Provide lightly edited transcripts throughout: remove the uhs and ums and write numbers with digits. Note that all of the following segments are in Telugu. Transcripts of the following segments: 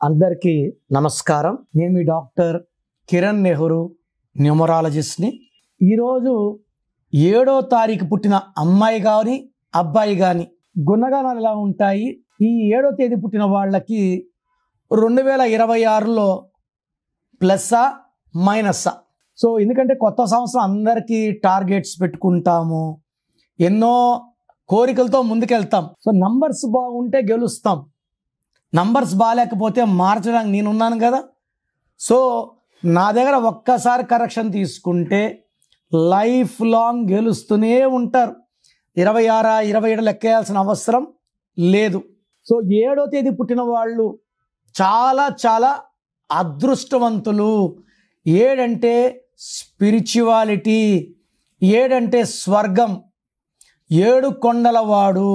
అందరికీ నమస్కారం. నేను మీ డాక్టర్ కిరణ్ నెహ్రూ, న్యూమరాలజిస్ట్ని. ఈరోజు 7వ తారీఖు పుట్టిన అమ్మాయి కానీ అబ్బాయి కానీ గుణగణాలు ఎలా ఉంటాయి, ఈ 7వ తేదీ పుట్టిన వాళ్ళకి 2026లో ప్లస్సా మైనస్సా? సో ఎందుకంటే కొత్త సంవత్సరం అందరికీ టార్గెట్స్ పెట్టుకుంటాము, ఎన్నో కోరికలతో ముందుకెళ్తాం. సో నంబర్స్ బాగుంటే గెలుస్తాం, నంబర్స్ బాగాలేకపోతే మార్చడానికి నేనున్నాను కదా. సో నా దగ్గర ఒక్కసారి కరెక్షన్ తీసుకుంటే లైఫ్ లాంగ్ గెలుస్తూనే ఉంటారు. 26, 27 లెక్కేయాల్సిన అవసరం లేదు. సో 7వ తేదీ పుట్టిన వాళ్ళు చాలా చాలా అదృష్టవంతులు. 7 అంటే స్పిరిచువాలిటీ, 7 అంటే స్వర్గం, 7 కొండలవాడు,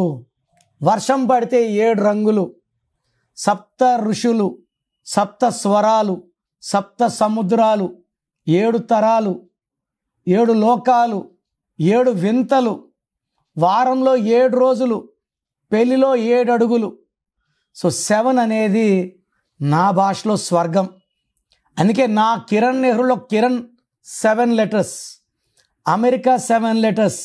వర్షం పడితే 7 రంగులు, సప్త ఋషులు, సప్త స్వరాలు, సప్త సముద్రాలు, 7 తరాలు, 7 లోకాలు, 7 వింతలు, వారంలో 7 రోజులు, పెళ్లిలో 7 అడుగులు. సో 7 అనేది నా భాషలో స్వర్గం. అందుకే నా కిరణ్ నెహ్రూలో Kiran 7 letters, America 7 letters,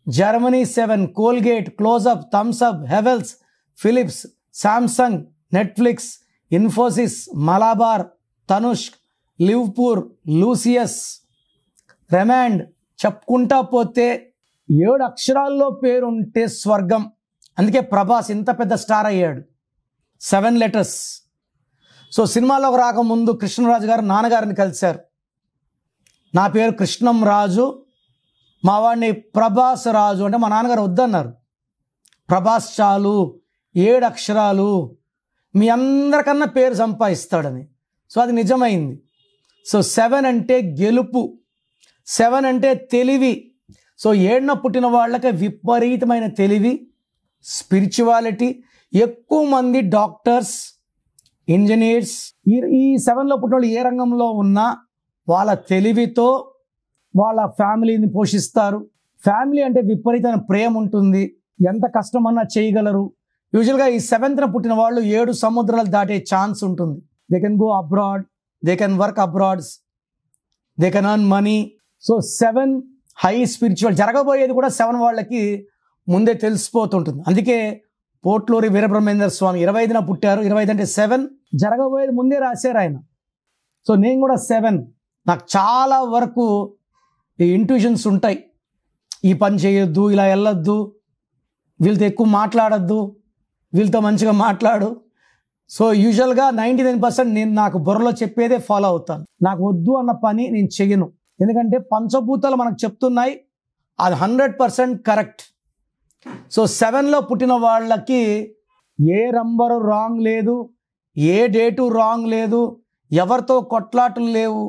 Germany 7, Colgate, Closeup, Thums Up, Havells, Philips, Samsung, Netflix, Infosys, Malabar, Tanishq, Livpure, Luscious, Raymond, చెప్పుకుంటా పోతే 7 అక్షరాల్లో పేరుంటే స్వర్గం. అందుకే ప్రభాస్ ఇంత పెద్ద స్టార్ అయ్యాడు. 7 లెటర్స్. సో సినిమాలోకి రాకముందు కృష్ణరాజు గారు నాన్నగారిని కలిశారు. నా పేరు కృష్ణం రాజు, మా వాడిని ప్రభాస్ రాజు అంటే మా నాన్నగారు వద్దన్నారు. ప్రభాస్ చాలు, 7 అక్షరాలు, మీ అందరికన్నా పేరు సంపాదిస్తాడని. సో అది నిజమైంది. సో 7 అంటే గెలుపు, 7 అంటే తెలివి. సో 7న పుట్టిన వాళ్ళకి విపరీతమైన తెలివి, స్పిరిచువాలిటీ. ఎక్కువ మంది డాక్టర్స్, ఇంజనీర్స్, ఈ 7లో పుట్టిన వాళ్ళు ఏ రంగంలో ఉన్నా వాళ్ళ తెలివితో వాళ్ళ ఫ్యామిలీని పోషిస్తారు. ఫ్యామిలీ అంటే విపరీతమైన ప్రేమ ఉంటుంది, ఎంత కష్టమన్నా చేయగలరు. యూజువల్గా ఈ 7న పుట్టిన వాళ్ళు 7 సముద్రాలు దాటే ఛాన్స్ ఉంటుంది. They can go abroad, they can work అబ్రాడ్స్, they can earn money. So 7 high spiritual. జరగబోయేది కూడా 7 వాళ్ళకి ముందే తెలిసిపోతుంటుంది. అందుకే పోట్లూరి వీరబ్రహ్మేంద్ర స్వామి 25న పుట్టారు. 25 అంటే 7, జరగబోయేది ముందే రాశారు ఆయన. సో నేను కూడా 7. నాకు చాలా వరకు ఈ ఇంట్యూషన్స్ ఉంటాయి. ఈ పని చేయొద్దు, ఇలా వెళ్ళొద్దు, వీళ్ళతో ఎక్కువ మాట్లాడద్దు, వీళ్ళతో మంచిగా మాట్లాడు. సో యూజువల్గా 99% నేను నాకు బుర్రలో చెప్పేదే ఫాలో అవుతాను. నాకు వద్దు అన్న పని నేను చెయ్యను. ఎందుకంటే పంచభూతాలు మనకు చెప్తున్నాయి, అది 100% కరెక్ట్. సో 7లో పుట్టిన వాళ్ళకి ఏ నంబరు రాంగ్ లేదు, ఏ డేటు రాంగ్ లేదు, ఎవరితో కొట్లాటలు లేవు.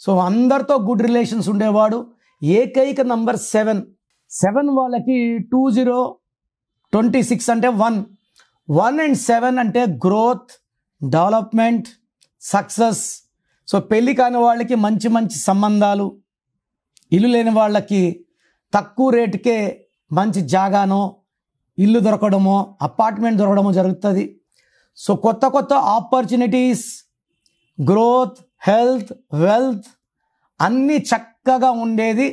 సో అందరితో గుడ్ రిలేషన్స్ ఉండేవాడు. ఏకైక నంబర్ 7. 7 వాళ్ళకి 2026 అంటే 1 అండ్ 7 అంటే గ్రోత్, డెవలప్మెంట్, సక్సెస్. సో పెళ్ళి కాని వాళ్ళకి మంచి మంచి సంబంధాలు, ఇల్లు లేని వాళ్ళకి తక్కువ రేటుకే మంచి జాగానో, ఇల్లు దొరకడమో, అపార్ట్మెంట్ దొరకడమో జరుగుతుంది. సో కొత్త కొత్త ఆపర్చునిటీస్, గ్రోత్, హెల్త్, వెల్త్ అన్నీ చక్కగా ఉండేది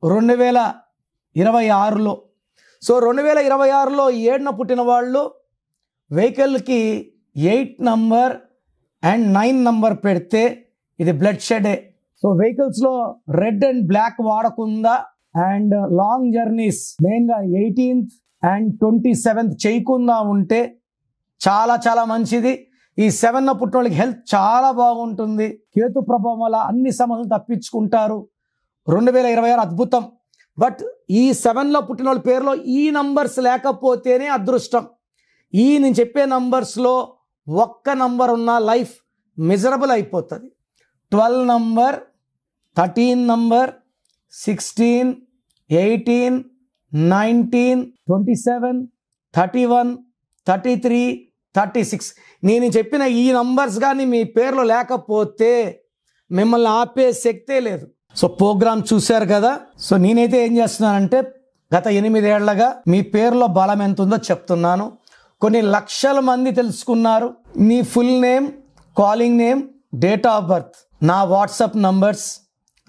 2026లో. సో 2026లో 7న పుట్టిన వాళ్ళు వెహికల్కి 8 నంబర్ అండ్ 9 నంబర్ పెడితే ఇది బ్లడ్ షెడే. సో వెహికల్స్లో రెడ్ అండ్ బ్లాక్ వాడకుండా అండ్ లాంగ్ జర్నీస్ మెయిన్గా 18th అండ్ 27th చేయకుండా ఉంటే చాలా చాలా మంచిది. ఈ 7న పుట్టిన వాళ్ళకి హెల్త్ చాలా బాగుంటుంది. కేతు ప్రభావం వల్ల అన్ని సమస్యలు తప్పించుకుంటారు. 2026 అద్భుతం. బట్ ఈ 7లో పుట్టిన వాళ్ళ పేరులో ఈ నంబర్స్ లేకపోతేనే అదృష్టం. నేను చెప్పే నంబర్స్లో ఒక్క నంబర్ ఉన్న లైఫ్ మిజరబుల్ అయిపోతుంది. 12 నంబర్, 13 నంబర్, 16, 18, 19, 27, 31, 33, 36 నేను చెప్పిన ఈ నంబర్స్ కానీ మీ పేరులో లేకపోతే మిమ్మల్ని ఆపే శక్తే లేదు. సో ప్రోగ్రామ్ చూశారు కదా. సో నేనైతే ఏం చేస్తున్నానంటే గత 8 ఏళ్లగా మీ పేరులో బలం ఎంత ఉందో చెప్తున్నాను. కొన్ని లక్షల మంది తెలుసుకున్నారు. నీ full name, calling name, date of birth, నా వాట్సాప్ నంబర్స్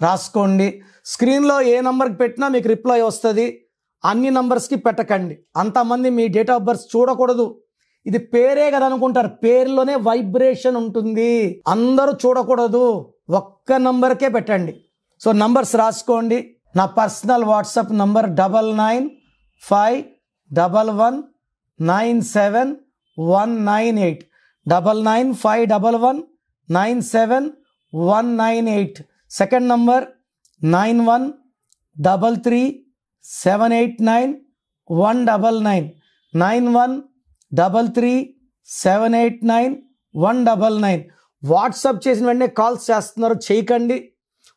రాసుకోండి. స్క్రీన్లో ఏ నంబర్కి పెట్టినా మీకు రిప్లై వస్తుంది. అన్ని నంబర్స్కి పెట్టకండి, అంతమంది మీ డేట్ ఆఫ్ బర్త్ చూడకూడదు. ఇది పేరే కదా అనుకుంటారు, పేరులోనే వైబ్రేషన్ ఉంటుంది, అందరూ చూడకూడదు, ఒక్క నంబర్కే పెట్టండి. సో నంబర్స్ రాసుకోండి. నా personal WhatsApp number 9951197198 9951197198. Second number 9133789199 9133789199. WhatsApp చేసిన వెంటనే కాల్స్ చేస్తున్నారు, చేయకండి.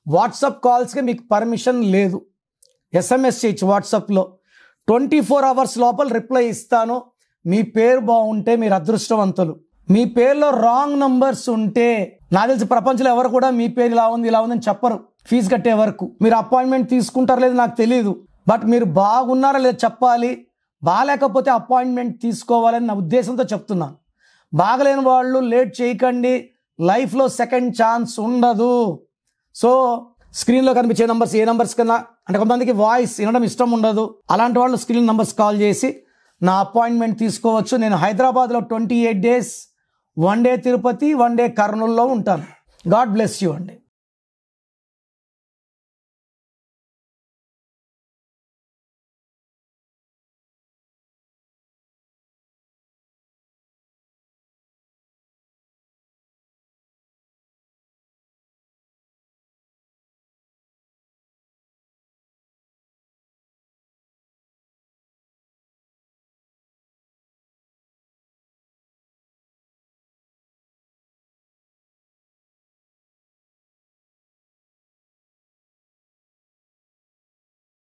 వాట్సాప్ కాల్స్కి మీకు పర్మిషన్ లేదు. SMS చేయొచ్చు వాట్సాప్లో. 24 hours లోపల రిప్లై ఇస్తాను. మీ పేరు బాగుంటే మీరు అదృష్టవంతులు. మీ పేరులో రాంగ్ నంబర్స్ ఉంటే, నాకు తెలిసి ప్రపంచంలో ఎవరు కూడా మీ పేరు ఇలా ఉంది అని చెప్పరు ఫీజు కట్టే వరకు. మీరు అపాయింట్మెంట్ తీసుకుంటారో లేదు నాకు తెలియదు, బట్ మీరు బాగున్నారా లేదా చెప్పాలి. బాగాలేకపోతే అపాయింట్మెంట్ తీసుకోవాలని నా ఉద్దేశంతో చెప్తున్నాను. బాగలేని వాళ్ళు లేట్ చేయకండి, లైఫ్లో సెకండ్ ఛాన్స్ ఉండదు. సో స్క్రీన్లో కనిపించే నంబర్స్ ఏ నంబర్స్ కన్నా, అంటే కొంతమందికి వాయిస్ వినడం ఇష్టం ఉండదు, అలాంటి వాళ్ళు స్క్రీన్ నంబర్స్ కాల్ చేసి నా అపాయింట్మెంట్ తీసుకోవచ్చు. నేను హైదరాబాద్లో 28 days, 1 day తిరుపతి, 1 day కర్నూలులో ఉంటాను. గాడ్ బ్లెస్ యూ అండి.